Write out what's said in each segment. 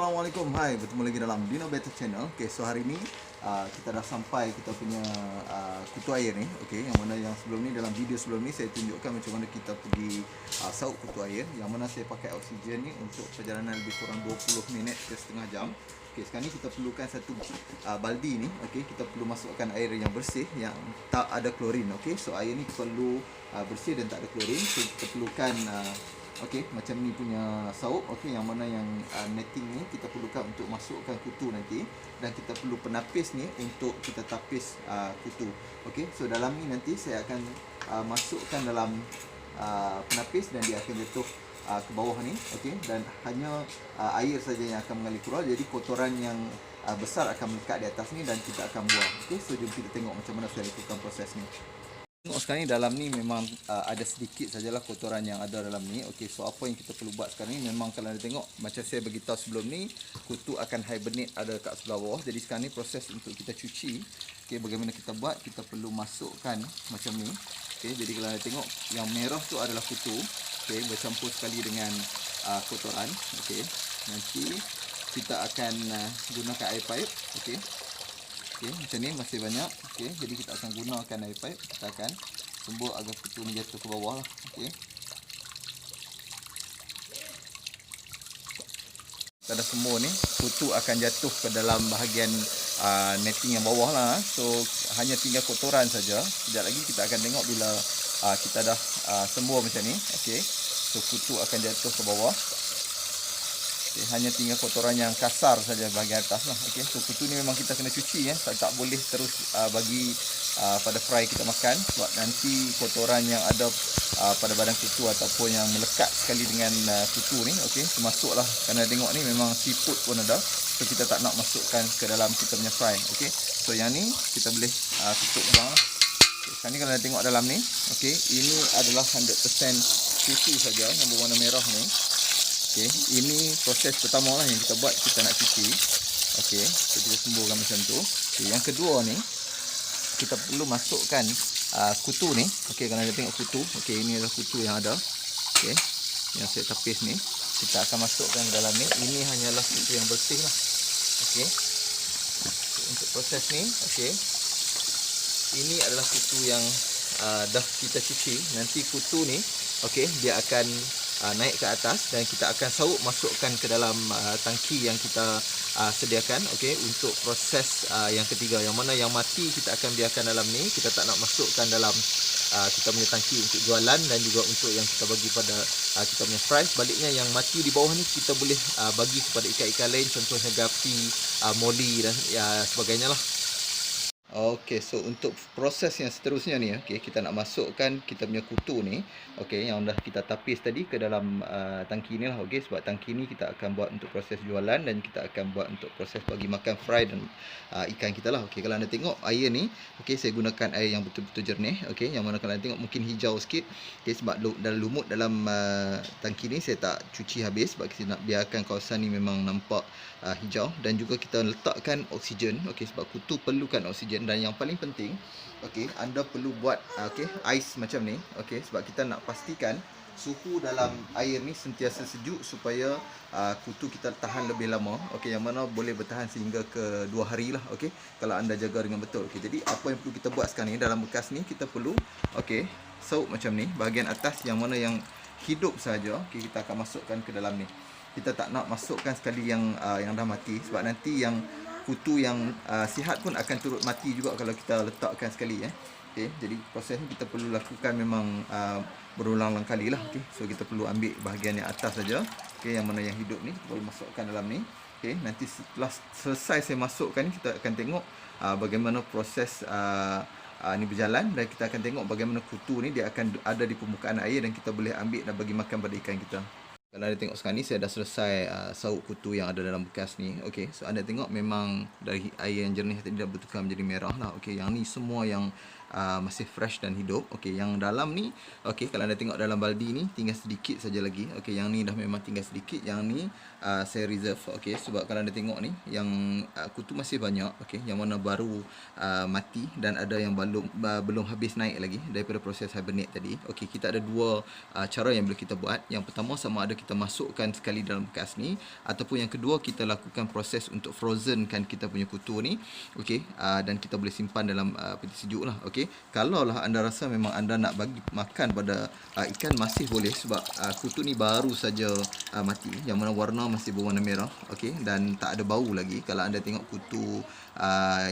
Assalamualaikum, hai, bertemu lagi dalam Dino Better Channel. Okay, so hari ni kita dah sampai kita punya kutu air ni. Okay, yang mana yang sebelum ni, dalam video sebelum ni saya tunjukkan macam mana kita pergi saut kutu air. Yang mana saya pakai oksigen ni untuk perjalanan lebih kurang 20 minit ke setengah jam. Okay, sekarang ni kita perlukan satu baldi ni. Okay, kita perlu masukkan air yang bersih, yang tak ada klorin. Okay, so air ni perlu bersih dan tak ada klorin. So kita perlukan okey, macam ni punya saut. Okey, yang mana yang netting ni kita perlukan untuk masukkan kutu nanti, dan kita perlu penapis ni untuk kita tapis kutu. Okey, so dalam ni nanti saya akan masukkan dalam penapis dan dia akan jatuh ke bawah ni. Okey, dan hanya air saja yang akan mengalir keluar, jadi kotoran yang besar akan melekat di atas ni dan kita akan buang. Okey, so jom kita tengok macam mana saya lakukan proses ni. Tengok sekarang ni dalam ni memang ada sedikit sajalah kotoran yang ada dalam ni. Okey, so apa yang kita perlu buat sekarang ni, memang kalau anda tengok macam saya beritahu sebelum ni, kutu akan hibernate ada kat sebelah bawah. Jadi sekarang ni proses untuk kita cuci. Okey, bagaimana kita buat? Kita perlu masukkan macam ni. Okey, jadi kalau anda tengok yang merah tu adalah kutu. Okey, bercampur sekali dengan kotoran. Okey, nanti kita akan gunakan air pipe. Okey. Okey, macam ni masih banyak. Okey, jadi kita akan gunakan air pipe. Kita akan sembur agar kutu ni jatuh ke bawah lah. Okey. Kita dah sembur ni, kutu akan jatuh ke dalam bahagian netting yang bawah lah. So hanya tinggal kotoran saja. Sekejap lagi kita akan tengok bila kita dah sembur macam ni. Okey. So kutu akan jatuh ke bawah. Okay, hanya tinggal kotoran yang kasar saja bahagian atas lah. Okay, so kutu ni memang kita kena cuci ya. Tak boleh terus bagi pada fry kita makan, sebab nanti kotoran yang ada pada badan kutu ataupun yang melekat sekali dengan kutu ni, okey, termasuklah kerana tengok ni memang seafood pun ada. So kita tak nak masukkan ke dalam kita punya fry. Okey, so yang ni kita boleh tutup buang. Okay, sekarang ni kalau anda tengok dalam ni, okey, ini adalah 100% kutu saja yang berwarna merah ni. Okey, ini proses pertama lah yang kita buat, kita nak cuci. Okey, so kita semburkan macam tu. Okay, yang kedua ni, kita perlu masukkan kutu ni. Okey, kalau anda tengok kutu, okey, ini adalah kutu yang ada. Okey, yang saya tapis ni, kita akan masukkan ke dalam ni. Ini hanyalah kutu yang bersih lah. Okey, so, untuk proses ni, okey, ini adalah kutu yang dah kita cuci. Nanti kutu ni, okey, dia akan naik ke atas dan kita akan saut masukkan ke dalam tangki yang kita sediakan, okey, untuk proses yang ketiga, yang mana yang mati kita akan biarkan dalam ni. Kita tak nak masukkan dalam kita punya tangki untuk jualan dan juga untuk yang kita bagi pada kita punya fry. Sebaliknya yang mati di bawah ni kita boleh bagi kepada ikan-ikan lain, contohnya gapi, moli dan sebagainya lah. Okey, so untuk proses yang seterusnya ni, okey, kita nak masukkan kita punya kutu ni, okey, yang dah kita tapis tadi ke dalam tangki ni lah, okey, sebab tangki ni kita akan buat untuk proses jualan dan kita akan buat untuk proses bagi makan fry dan ikan kita lah. Okey, kalau anda tengok air ni, okey, saya gunakan air yang betul-betul jernih, okey, yang mana kalau anda tengok mungkin hijau sikit, okey, sebab dalam lumut dalam tangki ni saya tak cuci habis, sebab kita nak biarkan kawasan ni memang nampak hijau. Dan juga kita letakkan oksigen, okey, sebab kutu perlukan oksigen. Dan yang paling penting, okey, anda perlu buat okey, ais macam ni, okey, sebab kita nak pastikan suhu dalam air ni sentiasa sejuk supaya kutu kita tahan lebih lama, okey, yang mana boleh bertahan sehingga ke 2 hari lah, okey, kalau anda jaga dengan betul. Okey, jadi apa yang perlu kita buat sekarang ni, dalam bekas ni kita perlu, okey, saut macam ni, bahagian atas yang mana yang hidup saja, okey, kita akan masukkan ke dalam ni. Kita tak nak masukkan sekali yang dah mati, sebab nanti yang kutu yang sihat pun akan turut mati juga kalau kita letakkan sekali. Okey, jadi proses ni kita perlu lakukan memang berulang-ulang kali lah. Okey, so kita perlu ambil bahagian yang atas saja. Okey, yang mana yang hidup ni kita boleh masukkan dalam ni. Okey, nanti setelah selesai saya masukkan ni, kita akan tengok bagaimana proses ni berjalan, dan kita akan tengok bagaimana kutu ni dia akan ada di permukaan air dan kita boleh ambil dan bagi makan pada ikan kita. Kalau anda tengok sekarang ni, saya dah selesai saut kutu yang ada dalam bekas ni. Okey, so anda tengok memang dari air yang jernih tadi dah bertukar menjadi merah lah. Okey, yang ni semua yang masih fresh dan hidup. Okey, yang dalam ni, okey, kalau anda tengok dalam baldi ni tinggal sedikit saja lagi. Okey, yang ni dah memang tinggal sedikit, yang ni saya reserve. Okey, sebab kalau anda tengok ni yang kutu masih banyak, okey, yang mana baru mati dan ada yang belum habis naik lagi daripada proses hibernate tadi. Okey, kita ada dua cara yang boleh kita buat. Yang pertama, sama ada kita masukkan sekali dalam bekas ni, ataupun yang kedua, kita lakukan proses untuk frozen kan kita punya kutu ni. Okey, dan kita boleh simpan dalam peti sejuk lah. Okey, kalau lah anda rasa memang anda nak bagi makan pada ikan, masih boleh, sebab kutu ni baru saja mati, yang mana warna masih berwarna merah. Okey, dan tak ada bau lagi. Kalau anda tengok kutu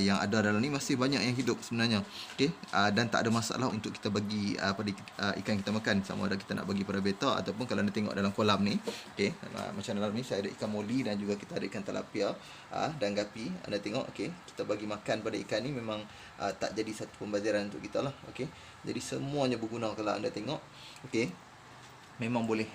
yang ada dalam ni masih banyak yang hidup sebenarnya. Okey, dan tak ada masalah untuk kita bagi pada ikan kita makan, sama ada kita nak bagi pada beta ataupun kalau anda tengok dalam kolam ni. Okey, macam dalam ni saya ada ikan moli dan juga kita ada ikan tilapia dan gapi. Anda tengok, okey, kita bagi makan pada ikan ni memang tak jadi satu pembaziran untuk kita lah. Okey, jadi semuanya berguna. Kalau anda tengok, okey, memang boleh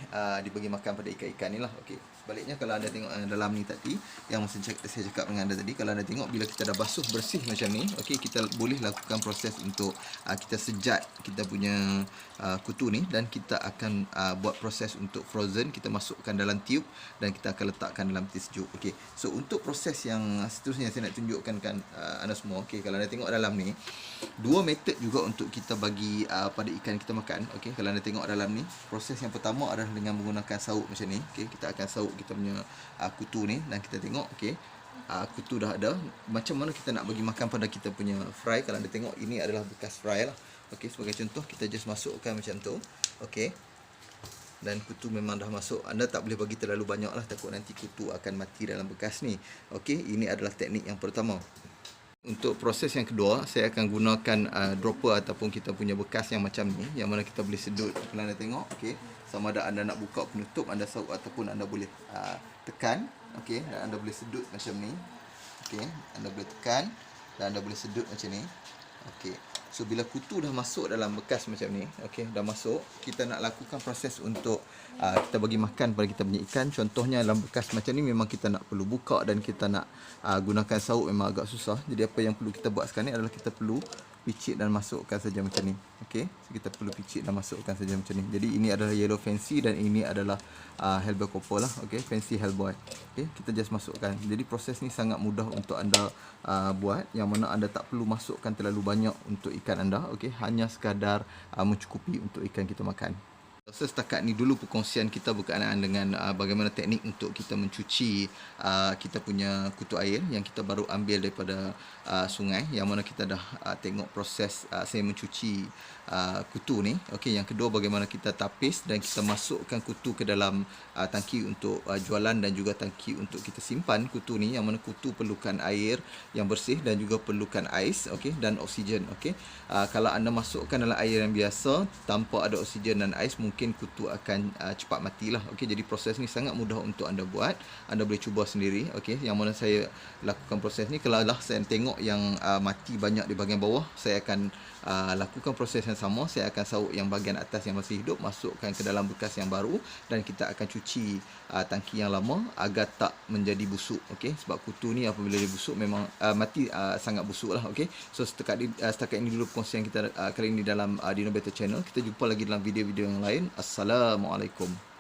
dibagi makan pada ikan-ikan ni lah. Okey, sebaliknya kalau anda tengok dalam ni tadi, yang masa saya cakap dengan anda tadi, kalau anda tengok bila kita dah basuh bersih macam ni, okey, kita boleh lakukan proses untuk kita sejat kita punya kutu ni, dan kita akan buat proses untuk frozen. Kita masukkan dalam tube dan kita akan letakkan dalam peti sejuk. Okey, so untuk proses yang seterusnya saya nak tunjukkan kan anda semua. Okey, kalau anda tengok dalam ni, dua method juga untuk kita bagi pada ikan kita makan. Okey, kalau anda tengok dalam ni, proses yang pertama adalah dengan menggunakan sauk macam ni. Okey, kita akan sauk kita punya kutu ni dan kita tengok, okey, kutu dah ada. Macam mana kita nak bagi makan pada kita punya fry? Kalau anda tengok, ini adalah bekas fry lah. Okey, sebagai contoh, kita just masukkan macam tu. Okey, dan kutu memang dah masuk. Anda tak boleh bagi terlalu banyak lah, takut nanti kutu akan mati dalam bekas ni. Okey, ini adalah teknik yang pertama. Untuk proses yang kedua, saya akan gunakan dropper ataupun kita punya bekas yang macam ni, yang mana kita boleh sedut. Kalau anda tengok, okey, sama ada anda nak buka penutup, anda sauk ataupun anda boleh tekan. Okey, dan anda boleh sedut macam ni. Okey, anda boleh tekan dan anda boleh sedut macam ni. Okey, so bila kutu dah masuk dalam bekas macam ni, okey, dah masuk, kita nak lakukan proses untuk kita bagi makan pada kita punya ikan. Contohnya dalam bekas macam ni memang kita nak perlu buka dan kita nak gunakan sauk memang agak susah. Jadi apa yang perlu kita buat sekarang ni adalah kita perlu picit dan masukkan saja macam ni. Okey, so kita perlu picit dan masukkan saja macam ni. Jadi ini adalah yellow fancy dan ini adalah Hellboy copper lah. Okey, fancy Hellboy. Okey, kita just masukkan. Jadi proses ni sangat mudah untuk anda buat, yang mana anda tak perlu masukkan terlalu banyak untuk ikan anda. Okey, hanya sekadar mencukupi untuk ikan kita makan. So, setakat ni dulu perkongsian kita berkenaan dengan bagaimana teknik untuk kita mencuci kita punya kutu air yang kita baru ambil daripada sungai, yang mana kita dah tengok proses saya mencuci kutu ni. Okey, yang kedua, bagaimana kita tapis dan kita masukkan kutu ke dalam tangki untuk jualan dan juga tangki untuk kita simpan kutu ni, yang mana kutu perlukan air yang bersih dan juga perlukan ais, okey, dan oksigen. Okey, kalau anda masukkan dalam air yang biasa tanpa ada oksigen dan ais, mungkin kutu akan cepat matilah. Okey, jadi proses ni sangat mudah untuk anda buat. Anda boleh cuba sendiri. Okey, yang mana saya lakukan proses ni, kalau lah saya tengok yang mati banyak di bahagian bawah, saya akan lakukan proses yang sama. Saya akan sauk yang bahagian atas yang masih hidup, masukkan ke dalam bekas yang baru, dan kita akan cuci tangki yang lama agar tak menjadi busuk. Okey, sebab kutu ni apabila dia busuk memang mati sangat busuk lah. Okey, so setakat ini dulu perkongsian kita kali ini dalam Dino Better Channel. Kita jumpa lagi dalam video-video yang lain. Assalamualaikum.